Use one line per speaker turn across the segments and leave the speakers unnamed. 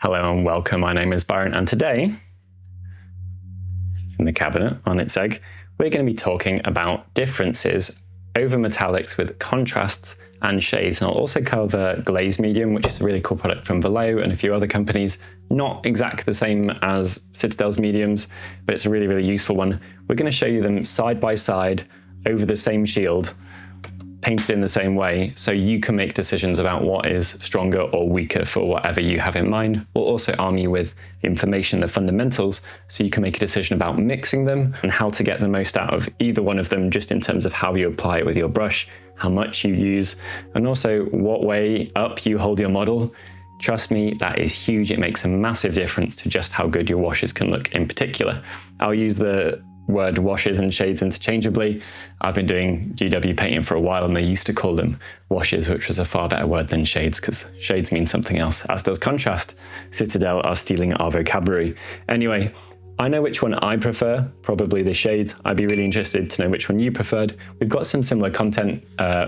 Hello and welcome, my name is Byron, and today, in the cabinet on its egg, we're going to be talking about differences over metallics with contrasts and shades. And I'll also cover glaze medium, which is a really cool product from Vallejo and a few other companies. Not exactly the same as Citadel's mediums, but it's a really, really useful one. We're going to show you them side by side over the same shield, painted in the same way, so you can make decisions about what is stronger or weaker for whatever you have in mind. We'll also arm you with the information, the fundamentals, so you can make a decision about mixing them and how to get the most out of either one of them, just in terms of how you apply it with your brush, how much you use, and also what way up you hold your model. Trust me, that is huge. It makes a massive difference to just how good your washes can look in particular. I'll use the word washes and shades interchangeably. I've been doing GW painting for a while and they used to call them washes, which was a far better word than shades because shades mean something else, as does contrast. Citadel are stealing our vocabulary. Anyway, I know which one I prefer, probably the shades. I'd be really interested to know which one you preferred. We've got some similar content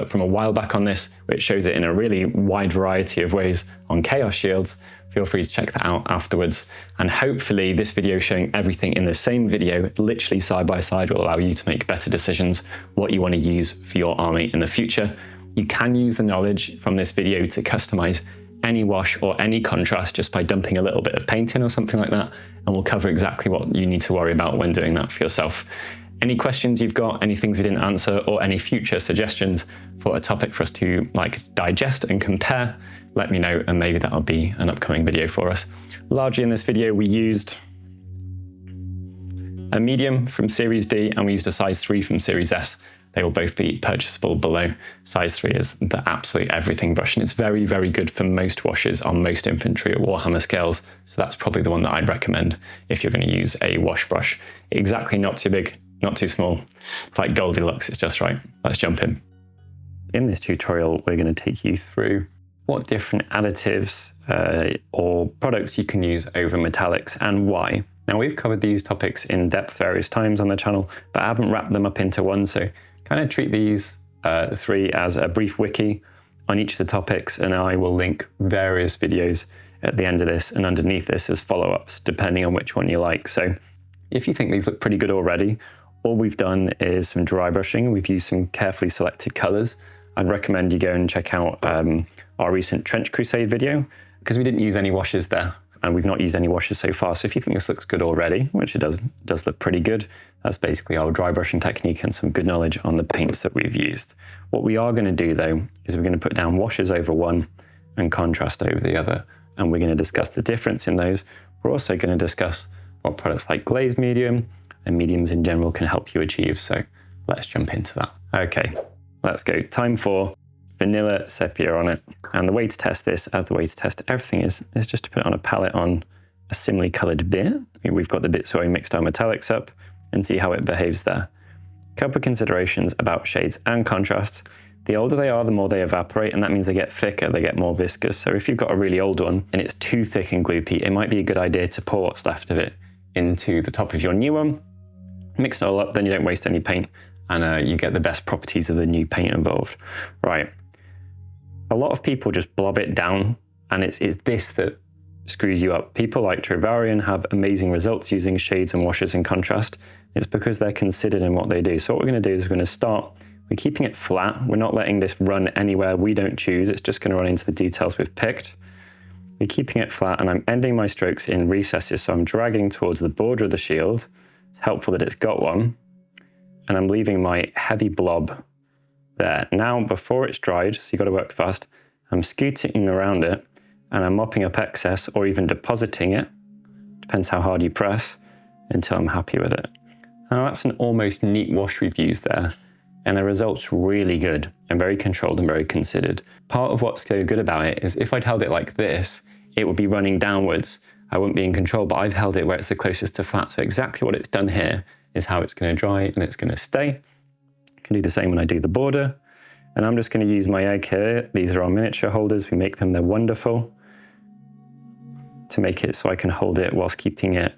from a while back on this, which shows it in a really wide variety of ways on Chaos Shields. Feel free to check that out afterwards. And hopefully this video showing everything in the same video, literally side by side, will allow you to make better decisions what you want to use for your army in the future. You can use the knowledge from this video to customize any wash or any contrast just by dumping a little bit of paint in or something like that, and we'll cover exactly what you need to worry about when doing that for yourself. Any questions you've got, any things we didn't answer, or any future suggestions for a topic for us to digest and compare, let me know, and maybe that'll be an upcoming video for us. Largely in this video, we used a medium from Series D and we used a size 3 from Series S. They will both be purchasable below. Size 3 is the absolute everything brush, and it's very, very good for most washes on most infantry or Warhammer scales. So that's probably the one that I'd recommend if you're going to use a wash brush. Exactly, not too big, not too small. It's like Goldilocks, it's just right. Let's jump in. In this tutorial, we're going to take you through what different additives or products you can use over metallics and why. Now, we've covered these topics in depth various times on the channel, but I haven't wrapped them up into one, so kind of treat these three as a brief wiki on each of the topics, and I will link various videos at the end of this and underneath this as follow-ups, depending on which one you like. So if you think these look pretty good already, all we've done is some dry brushing. We've used some carefully selected colors. I'd recommend you go and check out our recent Trench Crusade video, because we didn't use any washes there, and we've not used any washes so far. So if you think this looks good already, which it does look pretty good, that's basically our dry brushing technique and some good knowledge on the paints that we've used. What we are going to do though, is we're going to put down washes over one and contrast over the other, and we're going to discuss the difference in those. We're also going to discuss what products like glaze medium and mediums in general can help you achieve. So let's jump into that. Okay, let's go. Time for vanilla sepia on it. And the way to test this, as the way to test everything is just to put it on a palette on a similarly colored bit. We've got the bits where we mixed our metallics up, and see how it behaves there. Couple of considerations about shades and contrasts. The older they are, the more they evaporate, and that means they get thicker, they get more viscous. So if you've got a really old one and it's too thick and gloopy, it might be a good idea to pour what's left of it into the top of your new one, mix it all up, then you don't waste any paint, and you get the best properties of the new paint involved. Right. A lot of people just blob it down, and it's this that screws you up. People like Drybrush have amazing results using shades and washes in contrast. It's because they're considered in what they do. So what we're going to do is we're going to start, we're keeping it flat. We're not letting this run anywhere we don't choose. It's just going to run into the details we've picked. We're keeping it flat, and I'm ending my strokes in recesses. So I'm dragging towards the border of the shield. It's helpful that it's got one. And I'm leaving my heavy blob there. Now, before it's dried, so you've got to work fast, I'm scooting around it and I'm mopping up excess or even depositing it, depends how hard you press, until I'm happy with it. Now that's an almost neat wash we've used there, and the result's really good and very controlled and very considered. Part of what's so good about it is if I'd held it like this, it would be running downwards. I wouldn't be in control, but I've held it where it's the closest to flat. So exactly what it's done here is how it's going to dry and it's going to stay. I can do the same when I do the border. And I'm just going to use my egg here. These are our miniature holders. We make them, they're wonderful. To make it so I can hold it whilst keeping it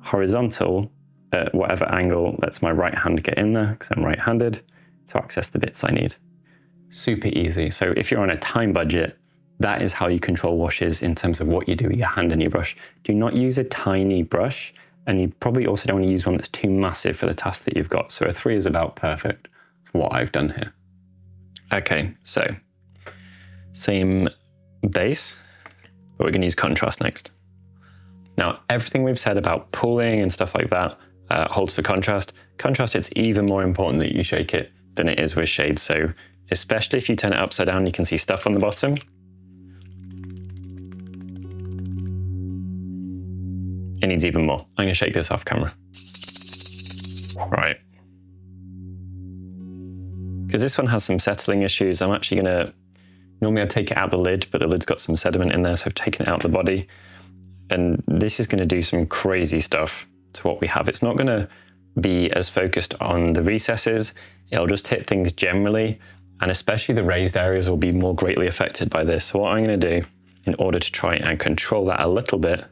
horizontal at whatever angle lets my right hand get in there, because I'm right-handed, to access the bits I need. Super easy. So if you're on a time budget, that is how you control washes in terms of what you do with your hand and your brush. Do not use a tiny brush, and you probably also don't want to use one that's too massive for the task that you've got. So a 3 is about perfect for what I've done here. Okay, so same base, but we're going to use contrast next. Now, everything we've said about pooling and stuff like that holds for contrast. Contrast, it's even more important that you shake it than it is with shade. So especially if you turn it upside down, you can see stuff on the bottom. It needs even more. I'm going to shake this off camera. Right. Because this one has some settling issues, I'm actually going to, normally I'd take it out the lid, but the lid's got some sediment in there, so I've taken it out the body. And this is going to do some crazy stuff to what we have. It's not going to be as focused on the recesses. It'll just hit things generally, and especially the raised areas will be more greatly affected by this. So what I'm going to do in order to try and control that a little bit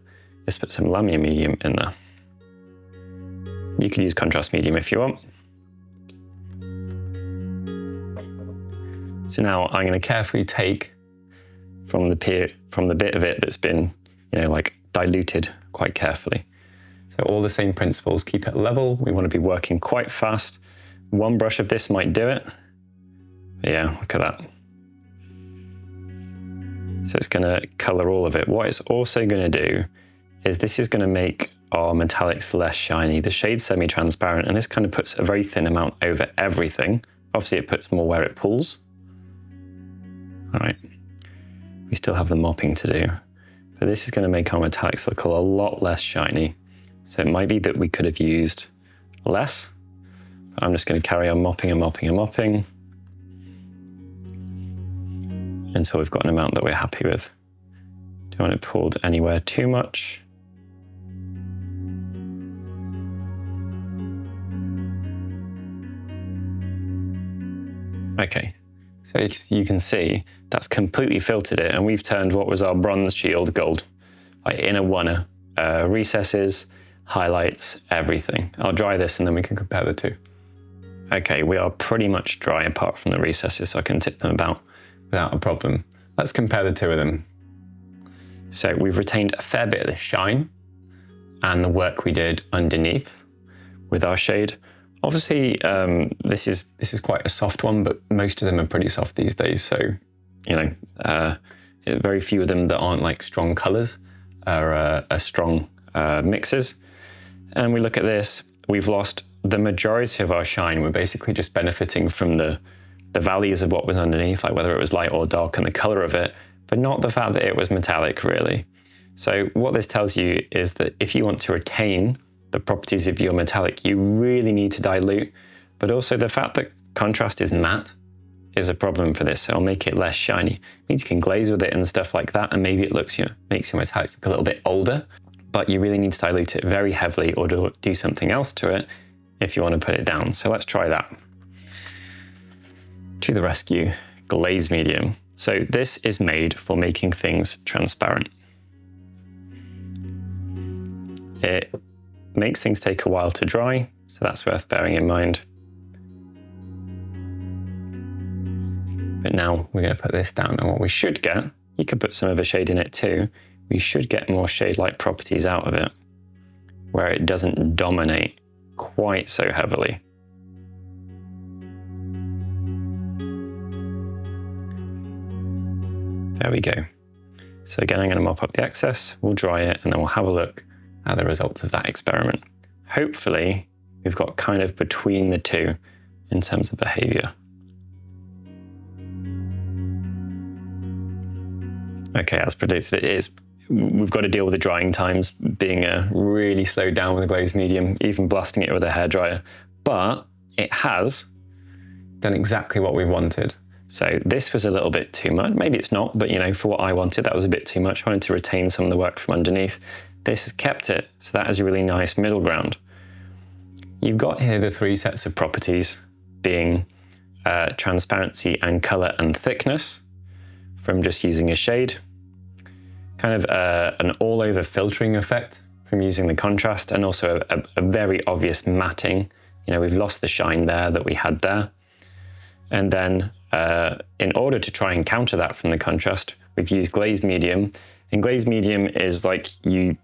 is put some Lamy medium in there. You could use contrast medium if you want. So now I'm going to carefully take from the bit of it that's been, like diluted quite carefully. So all the same principles, keep it level. We want to be working quite fast. One brush of this might do it. Yeah, look at that. So it's going to color all of it. What it's also going to do is this is going to make our metallics less shiny. The shade's semi-transparent, and this kind of puts a very thin amount over everything. Obviously it puts more where it pulls. All right, we still have the mopping to do, but this is going to make our metallics look a lot less shiny. So it might be that we could have used less. But I'm just going to carry on mopping and mopping and mopping until we've got an amount that we're happy with. Don't want it pulled anywhere too much. Okay, so you can see that's completely filtered it, and we've turned what was our bronze shield gold, like in a oneer. Recesses, highlights, everything. I'll dry this and then we can compare the two. Okay, we are pretty much dry apart from the recesses, so I can tip them about without a problem. Let's compare the two of them. So we've retained a fair bit of the shine and the work we did underneath with our shade. Obviously, this is quite a soft one, but most of them are pretty soft these days. So, very few of them that aren't like strong colors are strong mixes. And we look at this, we've lost the majority of our shine. We're basically just benefiting from the values of what was underneath, like whether it was light or dark and the color of it, but not the fact that it was metallic really. So what this tells you is that if you want to retain the properties of your metallic, you really need to dilute, but also the fact that contrast is matte is a problem for this. So it'll make it less shiny. It means you can glaze with it and stuff like that, and maybe it makes your metallics look a little bit older, but you really need to dilute it very heavily or do something else to it if you want to put it down. So let's try that. To the rescue, glaze medium. So this is made for making things transparent. It makes things take a while to dry, so that's worth bearing in mind. But now we're going to put this down, and what we should get, you could put some of a shade in it too, we should get more shade-like properties out of it, where it doesn't dominate quite so heavily. There we go. So again, I'm going to mop up the excess, we'll dry it, and then we'll have a look at the results of that experiment. Hopefully, we've got kind of between the two in terms of behavior. Okay, as predicted, we've got to deal with the drying times being really slowed down with a glazed medium, even blasting it with a hairdryer, but it has done exactly what we wanted. So this was a little bit too much. Maybe it's not, but for what I wanted, that was a bit too much. I wanted to retain some of the work from underneath. This has kept it, so that is a really nice middle ground. You've got here the three sets of properties being transparency and color and thickness from just using a shade. Kind of an all-over filtering effect from using the contrast, and also a very obvious matting. We've lost the shine there that we had there. And then in order to try and counter that from the contrast, we've used glaze medium. And glaze medium is like you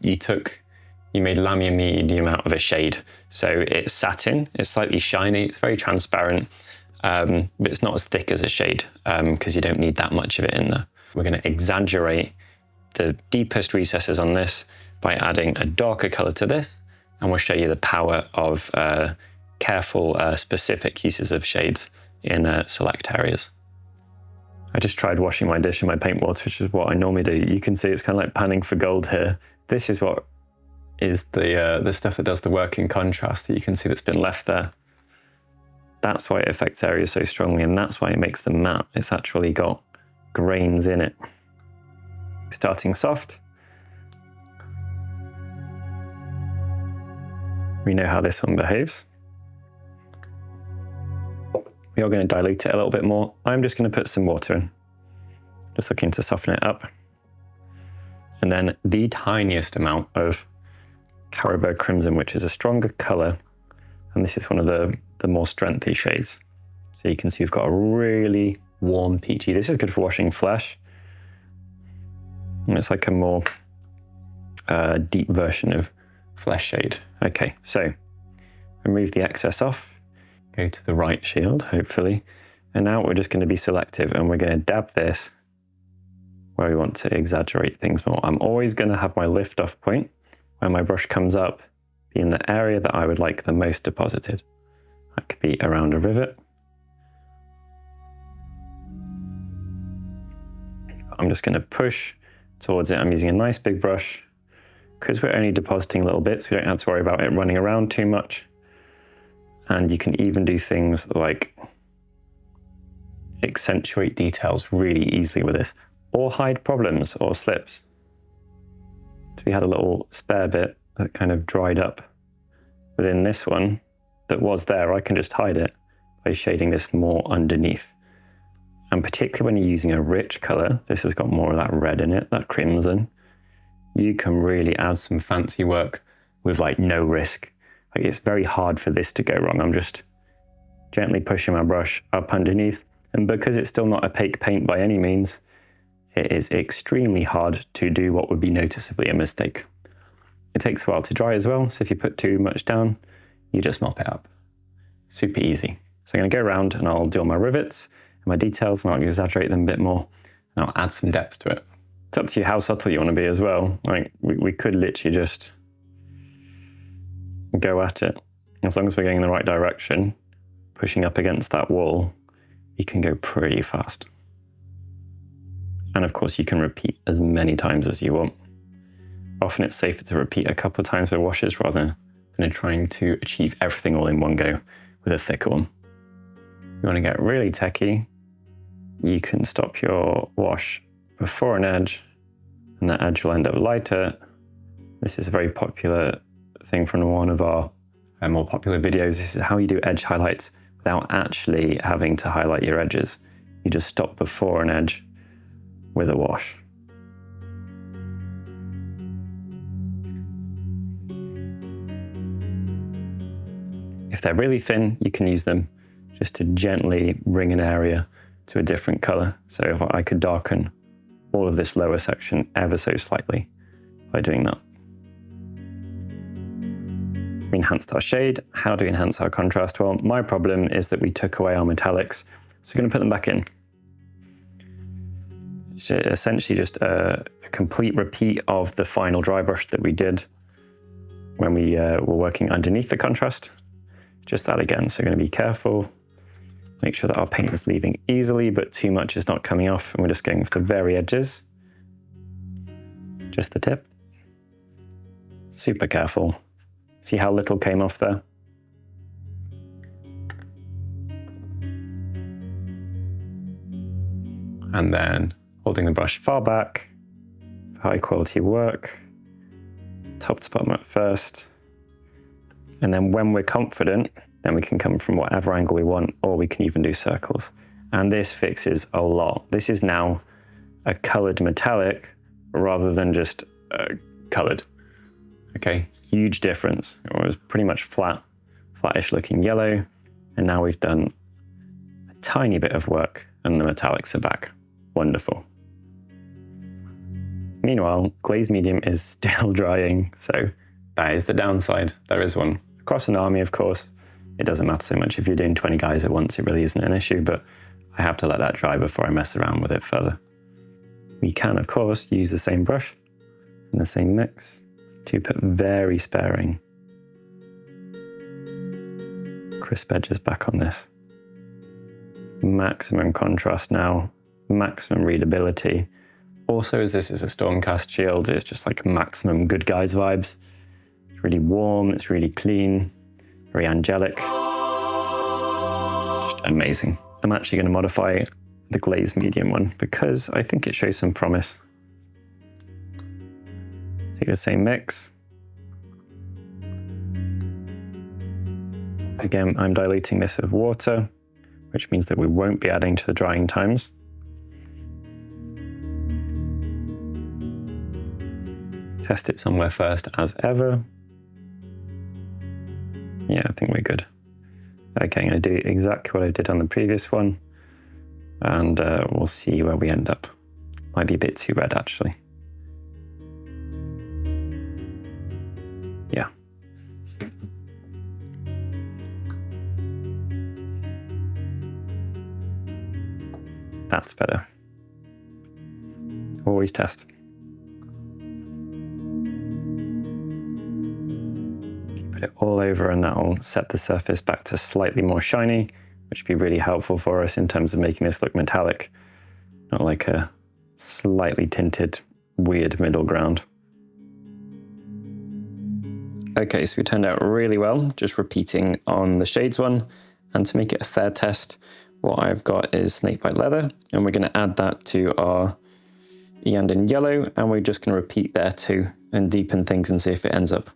made lamier medium out of a shade. So it's satin, it's slightly shiny, it's very transparent, but it's not as thick as a shade because you don't need that much of it in there. We're going to exaggerate the deepest recesses on this by adding a darker color to this, and we'll show you the power of careful, specific uses of shades in select areas. I just tried washing my dish in my paint water, which is what I normally do. You can see it's kind of like panning for gold here. This is what is the stuff that does the work in contrast that you can see that's been left there. That's why it affects areas so strongly, and that's why it makes them matte. It's actually got grains in it. Starting soft. We know how this one behaves. We are going to dilute it a little bit more. I'm just going to put some water in, just looking to soften it up. And then the tiniest amount of Caribou Crimson, which is a stronger color. And this is one of the more strengthy shades. So you can see we've got a really warm peachy. This is good for washing flesh. And it's like a more deep version of flesh shade. Okay, so remove the excess off. Go to the right shield, hopefully. And now we're just going to be selective and we're going to dab this where we want to exaggerate things more. I'm always going to have my lift off point where my brush comes up be in the area that I would like the most deposited. That could be around a rivet. I'm just going to push towards it. I'm using a nice big brush because we're only depositing little bits. We don't have to worry about it running around too much. And you can even do things like accentuate details really easily with this, or hide problems or slips. So we had a little spare bit that kind of dried up within this one that was there. I can just hide it by shading this more underneath. And particularly when you're using a rich color, this has got more of that red in it, that crimson, you can really add some fancy work with like no risk. Like it's very hard for this to go wrong. I'm just gently pushing my brush up underneath. And because it's still not opaque paint by any means, it is extremely hard to do what would be noticeably a mistake. It takes a while to dry as well. So if you put too much down, you just mop it up. Super easy. So I'm going to go around and I'll do all my rivets and my details and I'll exaggerate them a bit more and I'll add some depth to it. It's up to you how subtle you want to be as well. Like we could literally just go at it. As long as we're going in the right direction, pushing up against that wall, you can go pretty fast. And of course you can repeat as many times as you want. Often it's safer to repeat a couple of times with washes rather than trying to achieve everything all in one go with a thicker one. You want to get really techie, you can stop your wash before an edge and that edge will end up lighter. This is a very popular thing from one of our more popular videos. This is how you do edge highlights without actually having to highlight your edges. You just stop before an edge with a wash. If they're really thin, you can use them just to gently bring an area to a different color. So if I could darken all of this lower section ever so slightly by doing that. We enhanced our shade. How do we enhance our contrast? Well, my problem is that we took away our metallics. So we're going to put them back in. It's essentially just a complete repeat of the final dry brush that we did when we were working underneath the contrast. Just that again, so we're going to be careful. Make sure that our paint is leaving easily, but too much is not coming off. And we're just going for the very edges. Just the tip. Super careful. See how little came off there? And then holding the brush far back for high quality work. Top to bottom at first. And then when we're confident, then we can come from whatever angle we want, or we can even do circles. And this fixes a lot. This is now a colored metallic rather than just colored. Okay, huge difference. It was pretty much flattish looking yellow. And now we've done a tiny bit of work and the metallics are back. Wonderful. Meanwhile, glaze medium is still drying, so that is the downside. There is one. Across an army, of course, it doesn't matter so much. If you're doing 20 guys at once, it really isn't an issue, but I have to let that dry before I mess around with it further. We can, of course, use the same brush and the same mix to put very sparing crisp edges back on this. Maximum contrast now, maximum readability. Also, as this is a Stormcast shield, it's just like maximum Good Guys vibes. It's really warm, it's really clean, very angelic. Just amazing. I'm actually going to modify the glaze medium one because I think it shows some promise. Take the same mix. Again, I'm diluting this with water, which means that we won't be adding to the drying times. Test it somewhere first as ever. Yeah, I think we're good. Okay, I'm going to do exactly what I did on the previous one, and we'll see where we end up. Might be a bit too red, actually. Yeah. That's better. Always test. Put it all over and that'll set the surface back to slightly more shiny, which would be really helpful for us in terms of making this look metallic, not like a slightly tinted, weird middle ground. Okay, so we turned out really well, just repeating on the shades one. And to make it a fair test, what I've got is snakebite leather, and we're going to add that to our Iyanden yellow, and we're just going to repeat there too and deepen things and see if it ends up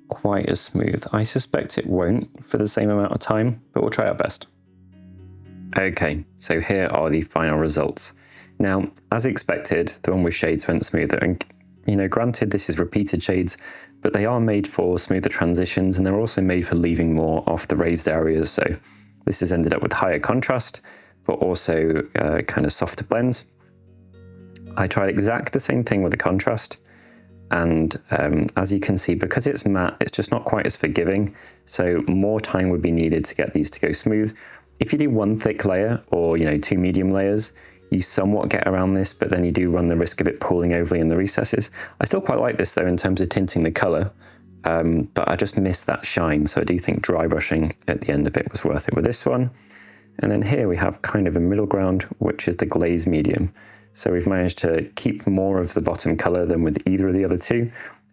quite as smooth. I suspect it won't for the same amount of time, but we'll try our best. Okay, so here are the final results. Now, as expected, the one with shades went smoother, and you know, granted this is repeated shades, but they are made for smoother transitions, and they're also made for leaving more off the raised areas, so this has ended up with higher contrast, but also kind of softer blends. I tried exactly the same thing with the contrast, and as you can see, because it's matte, it's just not quite as forgiving, so more time would be needed to get these to go smooth. If you do one thick layer or, you know, 2 medium layers, you somewhat get around this, but then you do run the risk of it pooling overly in the recesses. I still quite like this though in terms of tinting the color, but I just missed that shine, so I do think dry brushing at the end of it was worth it with this one. And then here we have kind of a middle ground, which is the glaze medium. So we've managed to keep more of the bottom color than with either of the other two.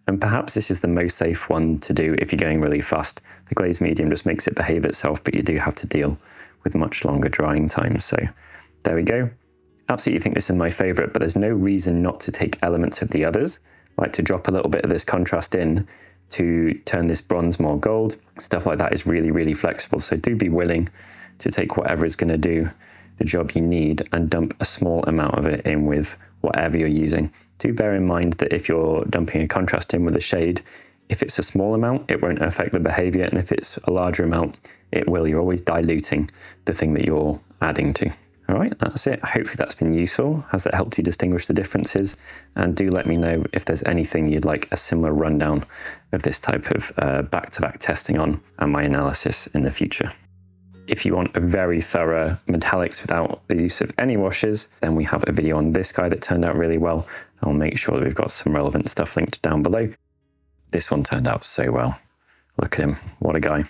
And perhaps this is the most safe one to do if you're going really fast. The glaze medium just makes it behave itself, but you do have to deal with much longer drying times. So there we go. Absolutely think this is my favorite, but there's no reason not to take elements of the others, like to drop a little bit of this contrast in to turn this bronze more gold. Stuff like that is really, really flexible. So do be willing to take whatever is going to do the job you need and dump a small amount of it in with whatever you're using. Do bear in mind that if you're dumping a contrast in with a shade, if it's a small amount, it won't affect the behavior, and if it's a larger amount, it will. You're always diluting the thing that you're adding to. All right, that's it. Hopefully that's been useful. Has that helped you distinguish the differences? And do let me know if there's anything you'd like a similar rundown of this type of back-to-back testing on and my analysis in the future. If you want a very thorough metallics without the use of any washes, then we have a video on this guy that turned out really well. I'll make sure that we've got some relevant stuff linked down below. This one turned out so well. Look at him, what a guy.